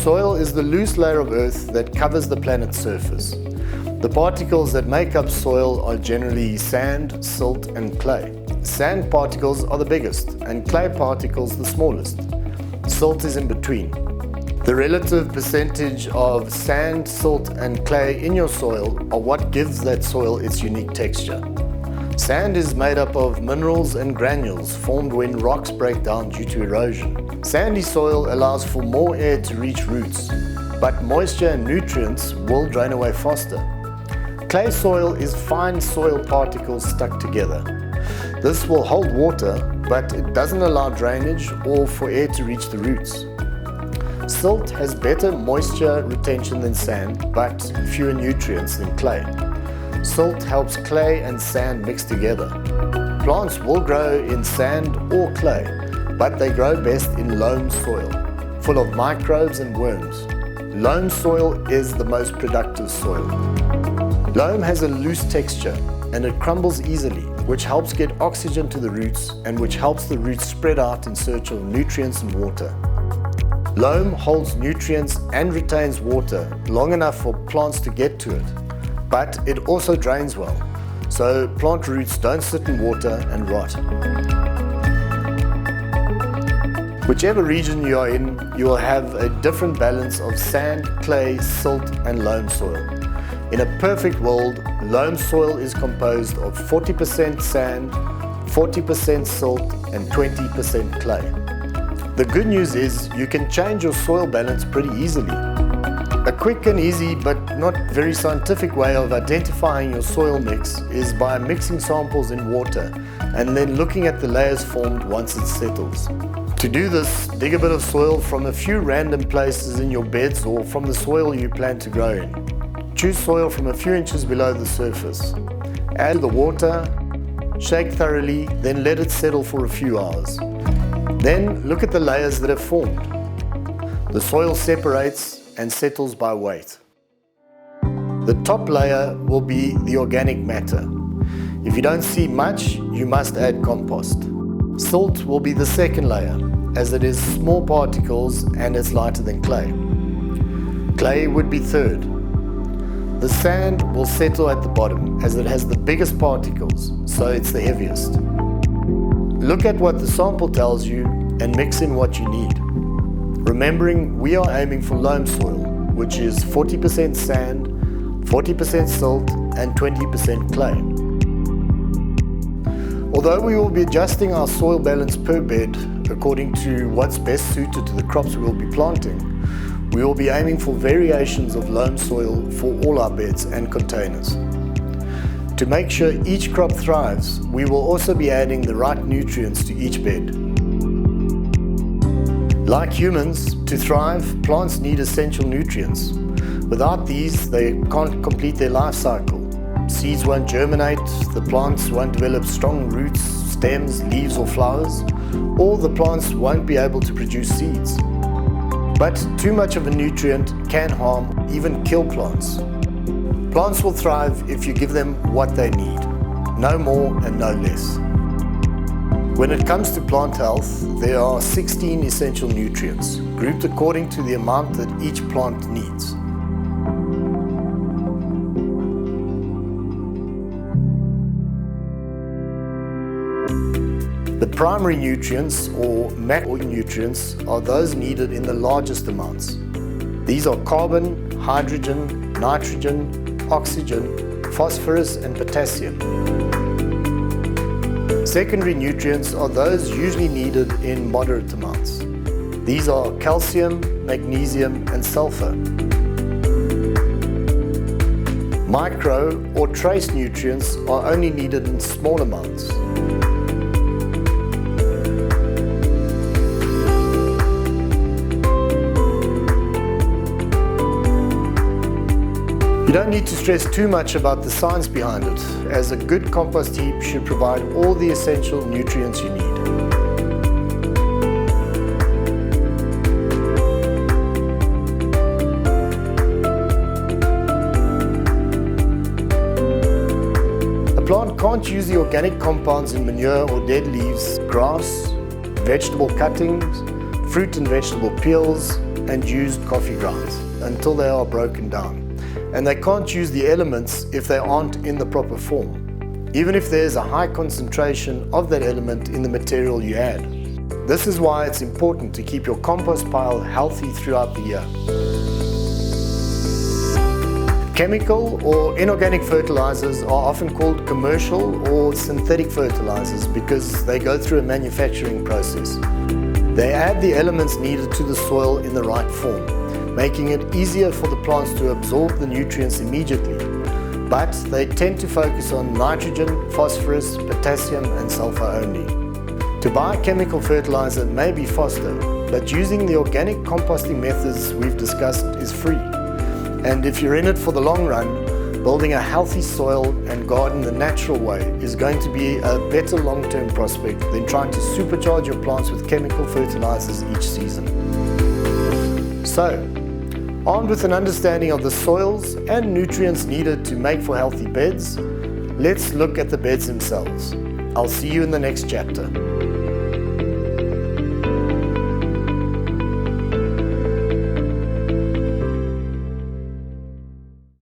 Soil is the loose layer of earth that covers the planet's surface. The particles that make up soil are generally sand, silt, and clay. Sand particles are the biggest, and clay particles the smallest. Silt is in between. The relative percentage of sand, silt, and clay in your soil are what gives that soil its unique texture. Sand is made up of minerals and granules formed when rocks break down due to erosion. Sandy soil allows for more air to reach roots, but moisture and nutrients will drain away faster. Clay soil is fine soil particles stuck together. This will hold water, but it doesn't allow drainage or for air to reach the roots. Silt has better moisture retention than sand, but fewer nutrients than clay. Silt helps clay and sand mix together. Plants will grow in sand or clay, but they grow best in loam soil, full of microbes and worms. Loam soil is the most productive soil. Loam has a loose texture and it crumbles easily, which helps get oxygen to the roots and which helps the roots spread out in search of nutrients and water. Loam holds nutrients and retains water long enough for plants to get to it, but it also drains well, so plant roots don't sit in water and rot. Whichever region you are in, you will have a different balance of sand, clay, silt, and loam soil. In a perfect world, loam soil is composed of 40% sand, 40% silt, and 20% clay. The good news is you can change your soil balance pretty easily. A quick and easy but not very scientific way of identifying your soil mix is by mixing samples in water and then looking at the layers formed once it settles. To do this, dig a bit of soil from a few random places in your beds or from the soil you plan to grow in. Choose soil from a few inches below the surface. Add the water, shake thoroughly, then let it settle for a few hours. Then look at the layers that have formed. The soil separates and settles by weight. The top layer will be the organic matter. If you don't see much, you must add compost. Silt will be the second layer, as it is small particles and it's lighter than clay. Clay would be third. The sand will settle at the bottom, as it has the biggest particles, so it's the heaviest. Look at what the sample tells you and mix in what you need. Remembering we are aiming for loam soil, which is 40% sand, 40% silt, and 20% clay. Although we will be adjusting our soil balance per bed according to what's best suited to the crops we will be planting, we will be aiming for variations of loam soil for all our beds and containers. To make sure each crop thrives, we will also be adding the right nutrients to each bed. Like humans, to thrive, plants need essential nutrients. Without these, they can't complete their life cycle. Seeds won't germinate, the plants won't develop strong roots, stems, leaves or flowers, or the plants won't be able to produce seeds. But too much of a nutrient can harm, even kill plants. Plants will thrive if you give them what they need, no more and no less. When it comes to plant health, there are 16 essential nutrients, grouped according to the amount that each plant needs. The primary nutrients, or macronutrients, are those needed in the largest amounts. These are carbon, hydrogen, nitrogen, oxygen, phosphorus, and potassium. Secondary nutrients are those usually needed in moderate amounts. These are calcium, magnesium, and sulfur. Micro or trace nutrients are only needed in small amounts. You don't need to stress too much about the science behind it, as a good compost heap should provide all the essential nutrients you need. A plant can't use the organic compounds in manure or dead leaves, grass, vegetable cuttings, fruit and vegetable peels, and used coffee grounds until they are broken down. And they can't use the elements if they aren't in the proper form, even if there's a high concentration of that element in the material you add. This is why it's important to keep your compost pile healthy throughout the year. Chemical or inorganic fertilizers are often called commercial or synthetic fertilizers because they go through a manufacturing process. They add the elements needed to the soil in the right form, making it easier for the plants to absorb the nutrients immediately. But they tend to focus on nitrogen, phosphorus, potassium and sulfur only. To buy chemical fertilizer may be faster, but using the organic composting methods we've discussed is free. And if you're in it for the long run, building a healthy soil and garden the natural way is going to be a better long-term prospect than trying to supercharge your plants with chemical fertilizers each season. So, armed with an understanding of the soils and nutrients needed to make for healthy beds, let's look at the beds themselves. I'll see you in the next chapter.